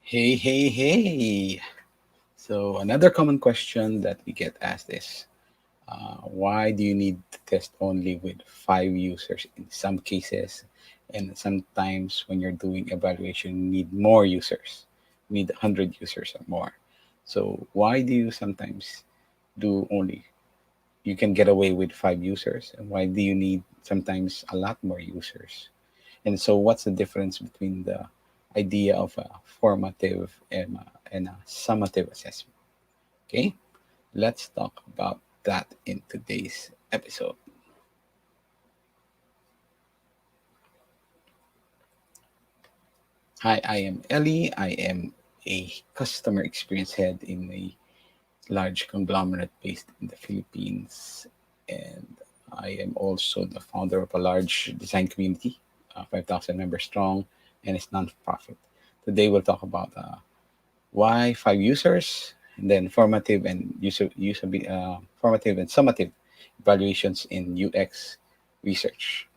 Hey, hey, hey. So, another common question that we get asked is why do you need to test only with five users in some cases? And sometimes when you're doing evaluation, you need more users, you need 100 users or more. So, why do you sometimes do only, you can get away with five users? And why do you need sometimes a lot more users? And so, what's the difference between the idea of a formative and a summative assessment? Okay, let's talk about that in today's episode. Hi, I am Ellie. I am a customer experience head in a large conglomerate based in the Philippines. And I am also the founder of a large design community, 5,000 members strong, and it's non-profit. Today we'll talk about why five users, and then formative and summative evaluations in UX research.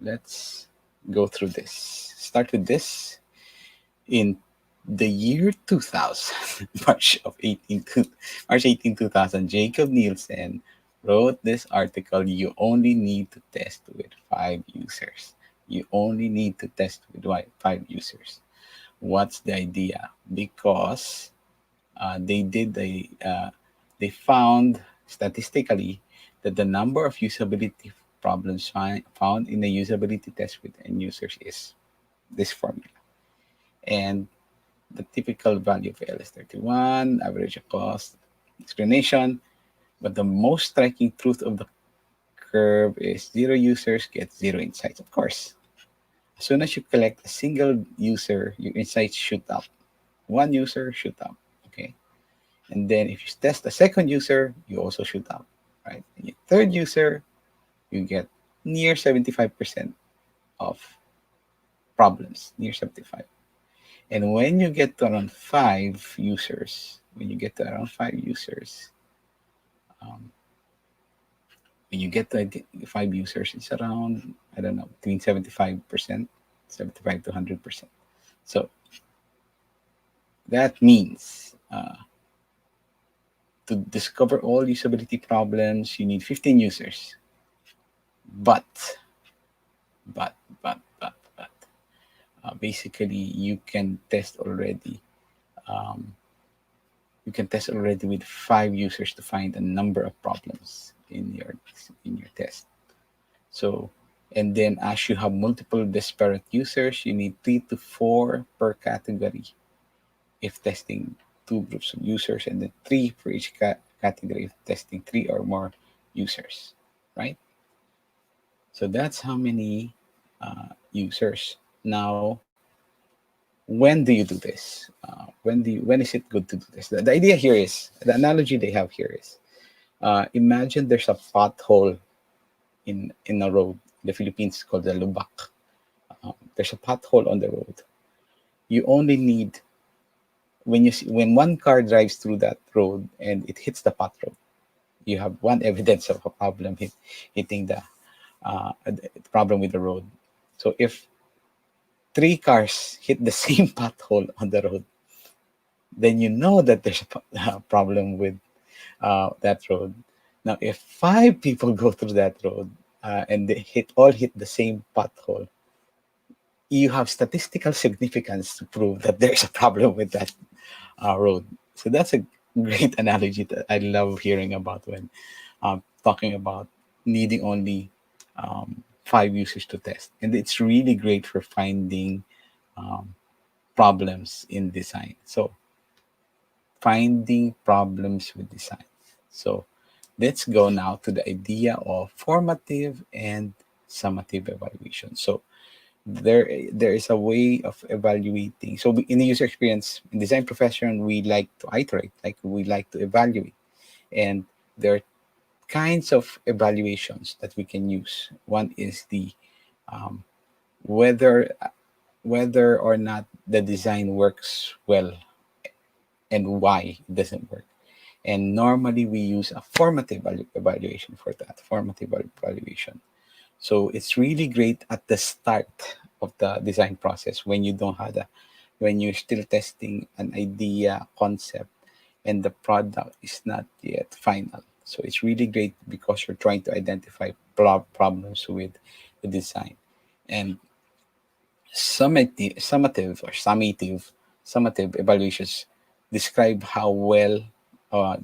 Let's go through this. Start with this. In the year 2000, March 18, 2000, Jacob Nielsen wrote this article. You only need to test with five users. You only need to test with five users. What's the idea? Because they found statistically that the number of usability problems found in the usability test with end users is this formula. And the typical value of L is 31, average cost, explanation. But the most striking truth of the curve is zero users get zero insights. Of course, as soon as you collect a single user, your insights shoot up. One user shoot up. Okay. And then if you test the second user, you also shoot up, right? And your third user, you get near 75% of problems, near 75. And when you get to around five users, um, when you get to five users, it's around, I don't know, between 75%, 75 to 100%. So that means to discover all usability problems, you need 15 users. But, but, basically, Um, you can test already with five users to find a number of problems in your test. So, and then as you have multiple disparate users, you need three to four per category if testing two groups of users, and then three for each category if testing three or more users, right? So that's how many users. Now, when do you do this? When is it good to do this? The idea here is the analogy they have here is imagine there's a pothole in a road. The Philippines called the lubak. There's a pothole on the road. You only need when one car drives through that road and it hits the pothole, you have one evidence of a problem hitting the problem with the road. So if three cars hit the same pothole on the road, then you know that there's a problem with that road. Now, if five people go through that road and they hit the same pothole, you have statistical significance to prove that there's a problem with that road. So that's a great analogy that I love hearing about when talking about needing only five users to test, and it's really great for finding um, problems in design. So finding problems with design. So let's go now to the idea of formative and summative evaluation. So there is a way of evaluating. So in the user experience in design profession, we like to iterate, like we like to evaluate, and there are kinds of evaluations that we can use. One is the um, whether whether or not the design works well and why it doesn't work. And normally we use a formative evaluation for that, formative evaluation. So it's really great at the start of the design process when you don't have when you're still testing an idea, concept, and the product is not yet final. So it's really great because you're trying to identify problems with the design. And summative evaluations describe how well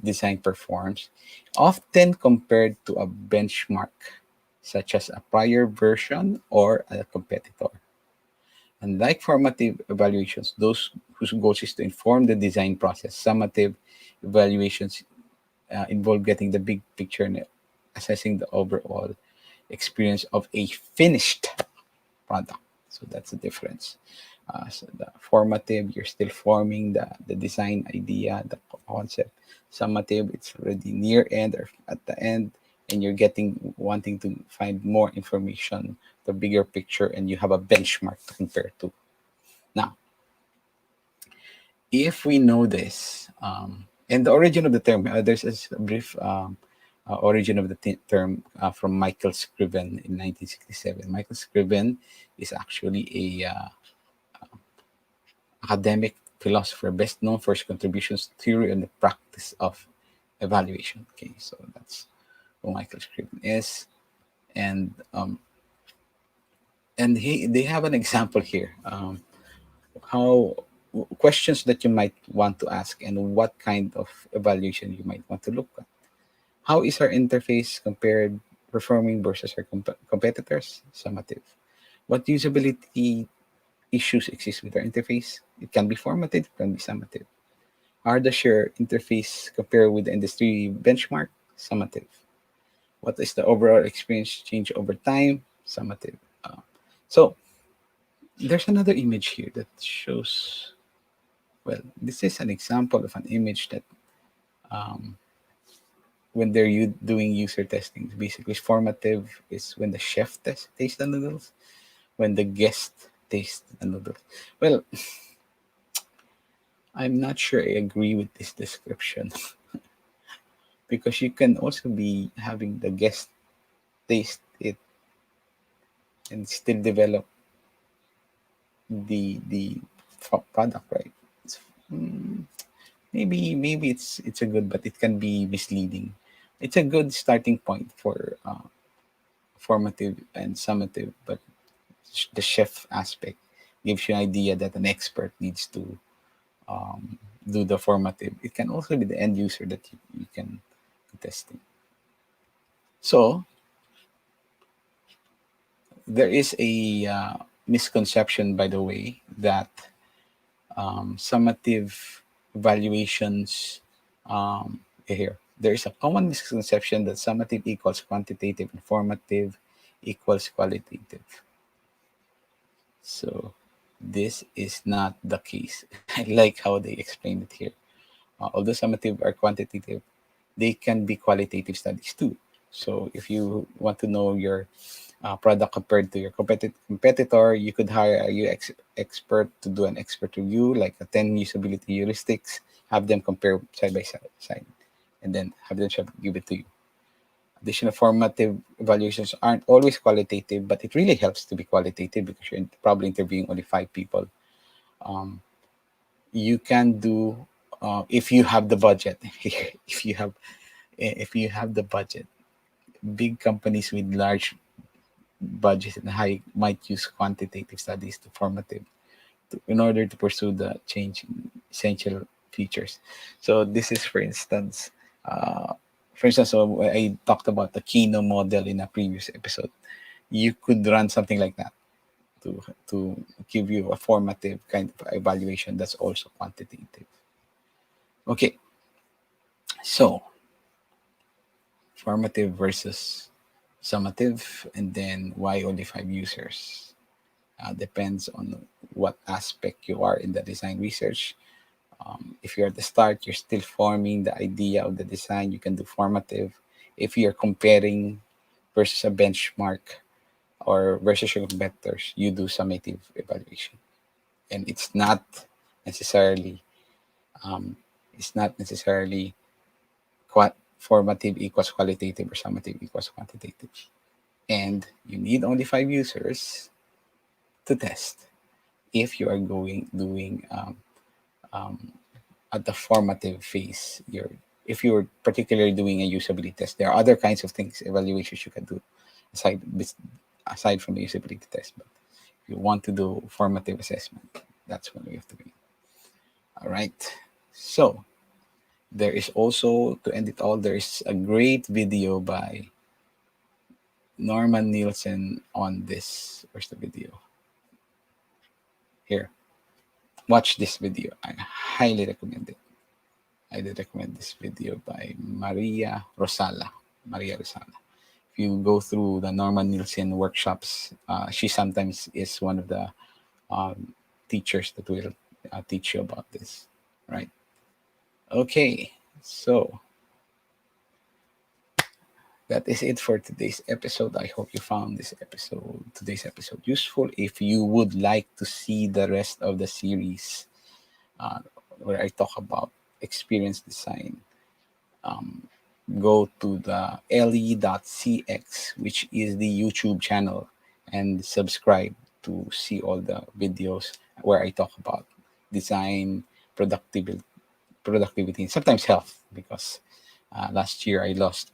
design performs, often compared to a benchmark, such as a prior version or a competitor. Unlike formative evaluations, those whose goals is to inform the design process, summative evaluations involve getting the big picture and assessing the overall experience of a finished product. So that's the difference. So the formative, you're still forming the design idea, the concept. Summative, it's already near end or at the end, and you're wanting to find more information, the bigger picture, and you have a benchmark to compare to. Now, if we know this, and the origin of the term, there's a brief origin of the term from Michael Scriven in 1967. Michael Scriven is actually a academic philosopher best known for his contributions to theory and the practice of evaluation. Okay, so that's who Michael Scriven is, and they have an example here. How questions that you might want to ask and what kind of evaluation you might want to look at. How is our interface compared performing versus our competitors? Summative. What usability issues exist with our interface? It can be formative, it can be summative. How does your interface compare with the industry benchmark? Summative. What is the overall experience change over time? Summative. So there's another image here that shows, well, this is an example of an image that um, when they're doing user testing, basically formative is when the chef tastes the noodles, when the guest tastes the noodles. Well, I'm not sure I agree with this description because you can also be having the guest taste it and still develop the product, right? It's, mm, maybe it's a good, but it can be misleading. It's a good starting point for formative and summative, but the chef aspect gives you an idea that an expert needs to um, do the formative. It can also be the end user that you can be testing. So there is a misconception, by the way, that summative evaluations here. There is a common misconception that summative equals quantitative and formative equals qualitative. So this is not the case. I like how they explain it here. Although summative are quantitative, they can be qualitative studies too. So if you want to know your product compared to your competitor, you could hire a UX expert to do an expert review, like a 10 usability heuristics, have them compare side by side, and then have them give it to you. Additional formative evaluations aren't always qualitative, but it really helps to be qualitative because you're probably interviewing only 5 people. Um, you can do if you have the budget. If you have the budget, big companies with large budget and high might use quantitative studies to formative in order to pursue the change in essential features. So this is, uh, for instance, so I talked about the Kino model in a previous episode. You could run something like that to to give you a formative kind of evaluation that's also quantitative. Okay, so formative versus summative, and then why only 5 users? Depends on what aspect you are in the design research. If you're at the start, you're still forming the idea of the design, you can do formative. If you're comparing versus a benchmark or versus your competitors, you do summative evaluation. And necessarily um, it's not necessarily formative equals qualitative or summative equals quantitative. And you need only 5 users to test. if you are doing at the formative phase. If you're particularly doing a usability test, there are other kinds of things, evaluations you can do aside aside from the usability test. But if you want to do formative assessment, that's one way of doing it. All right. So there is also, to end it all, there is a great video by Norman Nielsen on this. Where's the video? Here. Watch this video. I highly recommend it. I did recommend this video by Maria Rosala. If you go through the Norman Nielsen workshops, she sometimes is one of the um, teachers that will teach you about this, right? Okay, so that is it for today's episode. I hope you found today's episode useful. If you would like to see the rest of the series uh, where I talk about experience design, um, go to the le.cx, which is the YouTube channel, and subscribe to see all the videos where I talk about design, productivity, and sometimes health, because last year I lost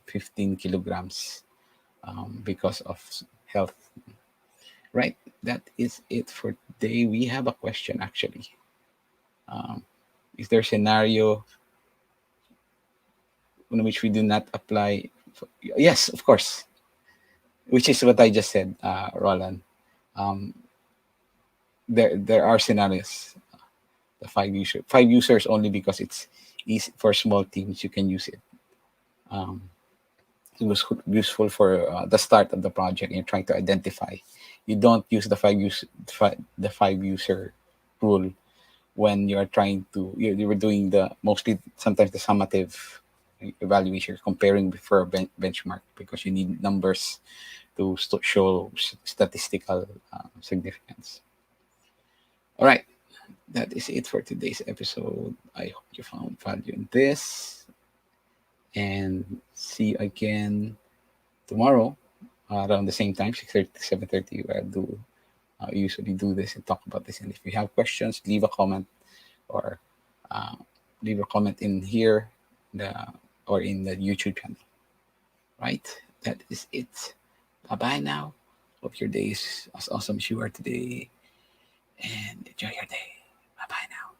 15 kilograms because of health. Right, that is it for today. We have a question actually. Um, is there a scenario in which we do not apply? Yes, of course, which is what I just said, Roland. Um, there are scenarios. The five users only because it's easy for small teams. You can use it. Um, it was useful for the start of the project. You're trying to identify. You don't use the five user rule when you are trying to you were doing the mostly sometimes the summative evaluation, comparing for a benchmark, because you need numbers to show statistical significance. All right, that is it for today's episode. I hope you found value in this, and see you again tomorrow around the same time, 6:30 to 7:30. Where I do usually do this and talk about this. And if you have questions, leave a comment, or uh, leave a comment in here, the or in the YouTube channel. Right? That is it. Bye bye now. Hope your day is as awesome as you are today, and enjoy your day. Bye bye now.